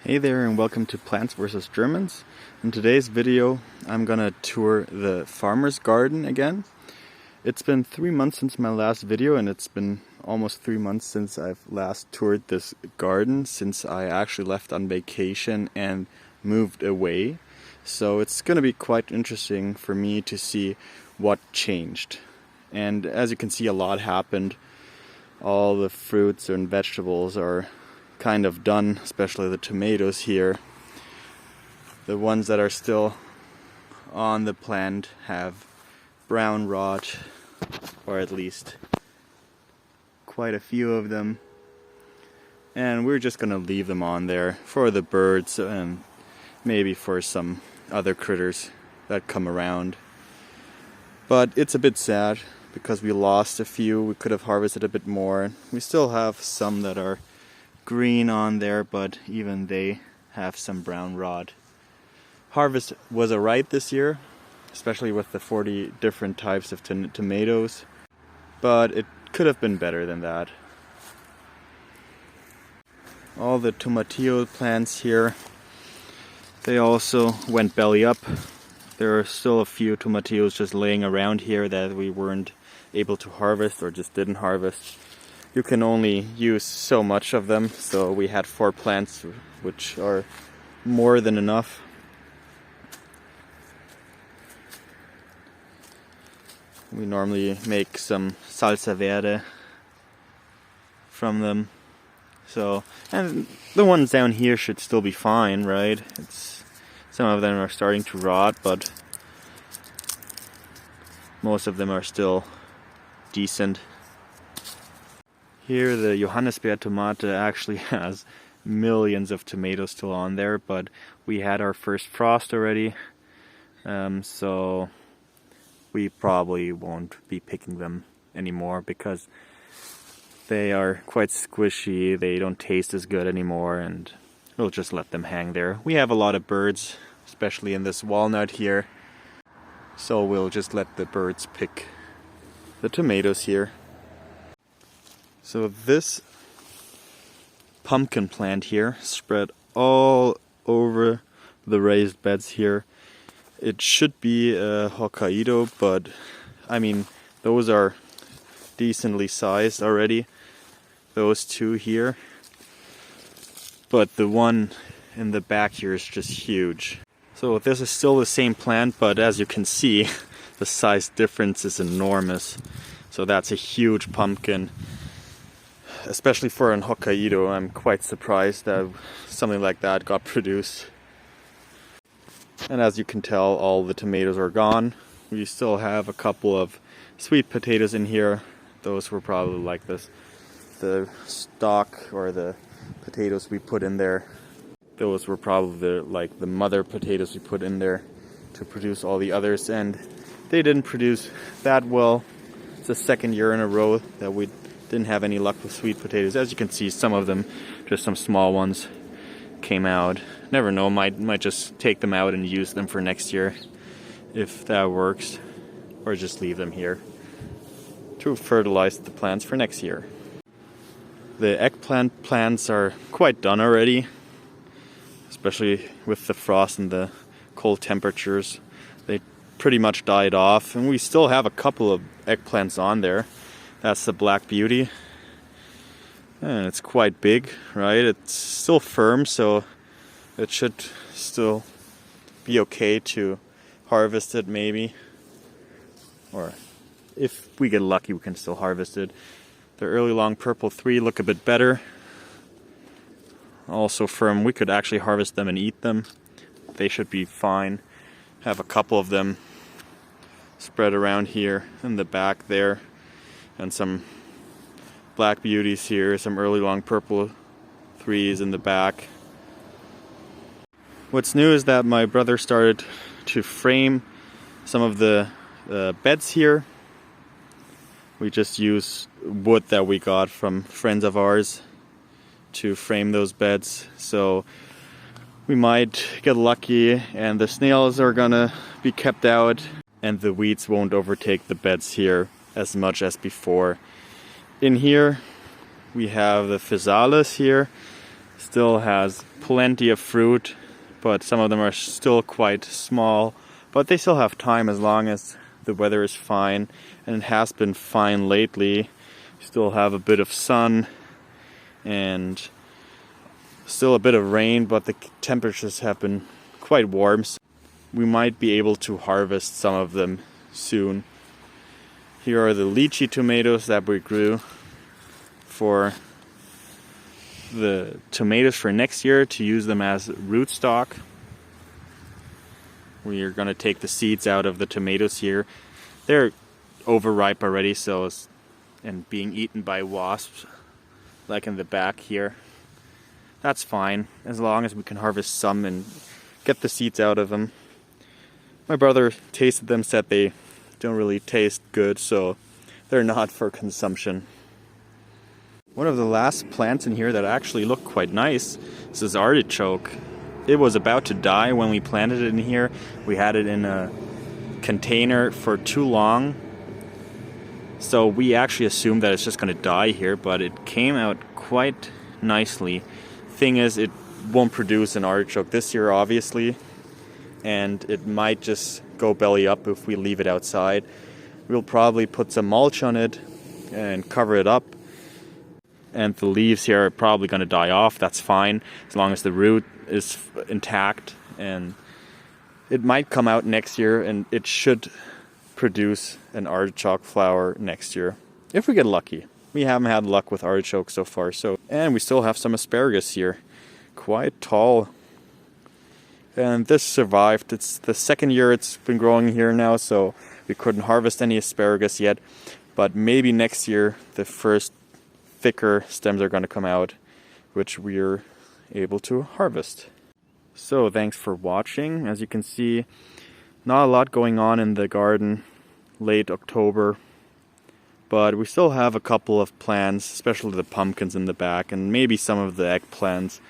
Hey there and welcome to Plants vs. Germans. In today's video I'm gonna tour the farmer's garden again. It's been 3 months since my last video and it's been almost 3 months since I've last toured this garden, since I actually left on vacation and moved away. So it's gonna be quite interesting for me to see what changed. And as you can see, a lot happened. All the fruits and vegetables are kind of done, especially the tomatoes here. The ones that are still on the plant have brown rot, or at least quite a few of them. And we're just gonna leave them on there for the birds and maybe for some other critters that come around. But it's a bit sad because we lost a few. We could have harvested a bit more. We still have some that are green on there, but even they have some brown rot. Harvest was alright this year, especially with the 40 different types of tomatoes, but it could have been better than that. All the tomatillo plants here, they also went belly up. There are still a few tomatillos just laying around here that we weren't able to harvest or just didn't harvest. You can only use so much of them, so we had 4 plants, which are more than enough. We normally make some salsa verde from them. So, and the ones down here should still be fine, right? Some of them are starting to rot, but most of them are still decent. Here the Johannisbeer tomato actually has millions of tomatoes still on there, but we had our first frost already, so we probably won't be picking them anymore because they are quite squishy, they don't taste as good anymore, and we'll just let them hang there. We have a lot of birds, especially in this walnut here, so we'll just let the birds pick the tomatoes here. So this pumpkin plant here spread all over the raised beds here. It should be a Hokkaido, but I mean, those are decently sized already, those two here. But the one in the back here is just huge. So this is still the same plant, but as you can see, the size difference is enormous. So that's a huge pumpkin. Especially for an Hokkaido, I'm quite surprised that something like that got produced. And as you can tell, all the tomatoes are gone. We still have a couple of sweet potatoes in here. Those were probably like this. The stalk or the potatoes we put in there, those were probably like the mother potatoes we put in there to produce all the others, and they didn't produce that well. It's the second year in a row that we didn't have any luck with sweet potatoes. As you can see, some of them, just some small ones, came out. Never know, might just take them out and use them for next year if that works, or just leave them here to fertilize the plants for next year. The eggplant plants are quite done already, especially with the frost and the cold temperatures. They pretty much died off, and we still have a couple of eggplants on there. That's the Black Beauty, and it's quite big, right? It's still firm, so it should still be okay to harvest it maybe. Or if we get lucky, we can still harvest it. The early long purple 3 look a bit better. Also firm, we could actually harvest them and eat them. They should be fine. Have a couple of them spread around here in the back there. And some Black Beauties here, some early long purple 3s in the back. What's new is that my brother started to frame some of the beds here. We just use wood that we got from friends of ours to frame those beds. So we might get lucky and the snails are gonna be kept out and the weeds won't overtake the beds here as much as before. In here we have the physales here. Still has plenty of fruit, but some of them are still quite small. But they still have time as long as the weather is fine, and it has been fine lately. Still have a bit of sun and still a bit of rain, but the temperatures have been quite warm. So we might be able to harvest some of them soon. Here are the lychee tomatoes that we grew for the tomatoes for next year to use them as rootstock. We are going to take the seeds out of the tomatoes here. They're overripe already, and being eaten by wasps, like in the back here. That's fine, as long as we can harvest some and get the seeds out of them. My brother tasted them, said they don't really taste good, so they're not for consumption. One of the last plants in here that actually looked quite nice is this artichoke. It was about to die when we planted it in here. We had it in a container for too long, so we actually assumed that it's just going to die here, but it came out quite nicely. Thing is, it won't produce an artichoke this year, obviously, and it might just go belly up if we leave it outside. We'll probably put some mulch on it and cover it up, and the leaves here are probably going to die off. That's fine, as long as the root is intact, and it might come out next year, and it should produce an artichoke flower next year, if we get lucky. We haven't had luck with artichokes so far, and we still have some asparagus here, quite tall. And this survived. It's the second year it's been growing here now, so we couldn't harvest any asparagus yet. But maybe next year the first thicker stems are going to come out, which we're able to harvest. So thanks for watching. As you can see, not a lot going on in the garden late October, but we still have a couple of plants, especially the pumpkins in the back, and maybe some of the eggplants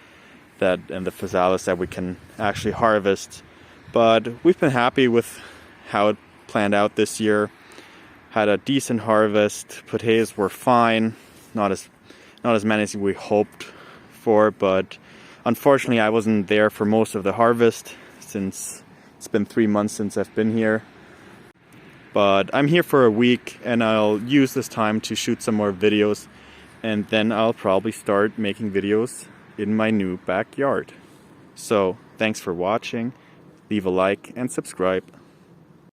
and the physalis that we can actually harvest. But we've been happy with how it planned out this year. Had a decent harvest. Potatoes were fine, not as many as we hoped for, but unfortunately I wasn't there for most of the harvest since it's been 3 months since I've been here. But I'm here for a week, and I'll use this time to shoot some more videos, and then I'll probably start making videos in my new backyard. So thanks for watching, leave a like and subscribe.